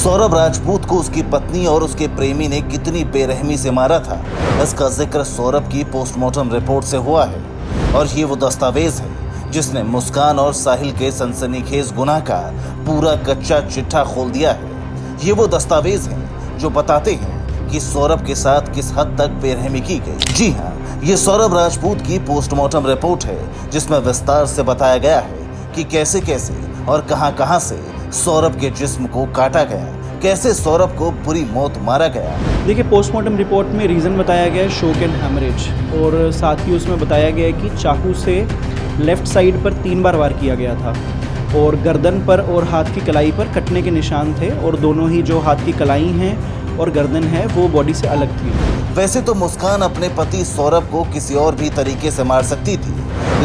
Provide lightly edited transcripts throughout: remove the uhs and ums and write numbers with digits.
सौरभ राजपूत को उसकी पत्नी और उसके प्रेमी ने कितनी बेरहमी से मारा था, इसका जिक्र सौरभ की पोस्टमार्टम रिपोर्ट से हुआ है। और ये वो दस्तावेज है जिसने मुस्कान और साहिल के सनसनीखेज गुनाह का पूरा कच्चा चिट्ठा खोल दिया है। ये वो दस्तावेज हैं जो बताते हैं कि सौरभ के साथ किस हद तक बेरहमी की गई। जी हाँ, ये सौरभ राजपूत की पोस्टमार्टम रिपोर्ट है जिसमें विस्तार से बताया गया है कि कैसे कैसे और कहां से सौरभ के जिस्म को काटा गया, कैसे सौरभ को बुरी मौत मारा गया। देखिए, पोस्टमार्टम रिपोर्ट में रीज़न बताया गया है शोक एंड हेमरेज, और साथ ही उसमें बताया गया है कि चाकू से लेफ़्ट साइड पर 3 बार वार किया गया था और गर्दन पर और हाथ की कलाई पर कटने के निशान थे, और दोनों ही जो हाथ की कलाई हैं और गर्दन है वो बॉडी से अलग थी। वैसे तो मुस्कान अपने पति सौरभ को किसी और भी तरीके से मार सकती थी,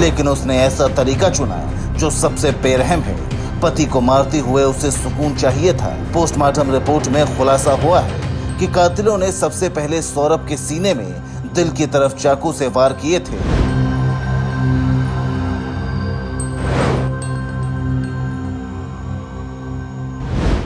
लेकिन उसने ऐसा तरीका चुना जो सबसे बेरहम है। पति को मारते हुए उसे सुकून चाहिए था। पोस्टमार्टम रिपोर्ट में खुलासा हुआ है कि कातिलों ने सबसे पहले सौरभ के सीने में दिल की तरफ चाकू से वार किए थे।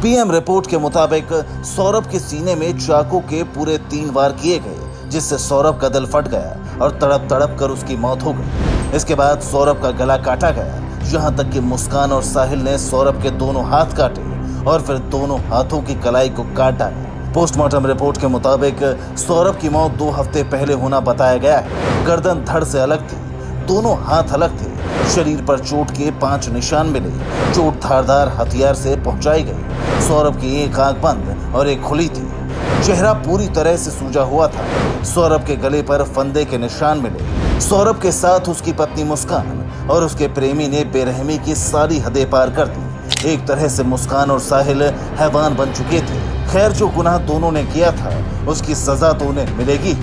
पीएम रिपोर्ट के मुताबिक सौरभ के सीने में चाकू के पूरे 3 वार किए गए, जिससे सौरभ का दिल फट गया और तड़प तड़प कर उसकी मौत हो गई। इसके बाद सौरभ का गला काटा गया, यहाँ तक कि मुस्कान और साहिल ने सौरभ के दोनों हाथ काटे और फिर दोनों हाथों की कलाई को काट डाला। पोस्टमार्टम रिपोर्ट के मुताबिक सौरभ की मौत 2 हफ्ते पहले होना बताया गया है। गर्दन धड़ से अलग थी, दोनों हाथ अलग थे, शरीर पर चोट के 5 निशान मिले। चोट धारदार हथियार से पहुंचाई गई। सौरभ की एक आंख बंद और एक खुली थी। चेहरा पूरी तरह से सूजा हुआ था। सौरभ के गले पर फंदे के निशान मिले। सौरभ के साथ उसकी पत्नी मुस्कान और उसके प्रेमी ने बेरहमी की सारी हदें पार कर दी। एक तरह से मुस्कान और साहिल हैवान बन चुके थे। खैर, जो गुनाह दोनों ने किया था उसकी सजा तो उन्हें मिलेगी,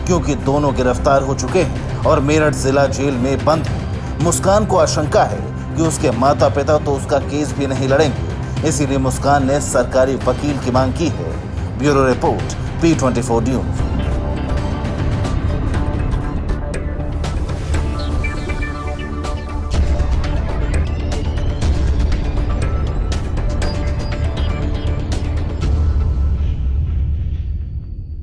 क्योंकि दोनों गिरफ्तार हो चुके हैं और मेरठ जिला जेल में बंद हैं। मुस्कान को आशंका है कि उसके माता पिता तो उसका केस भी नहीं लड़ेंगे, इसीलिए मुस्कान ने सरकारी वकील की मांग की है। Bureau report, P24 news.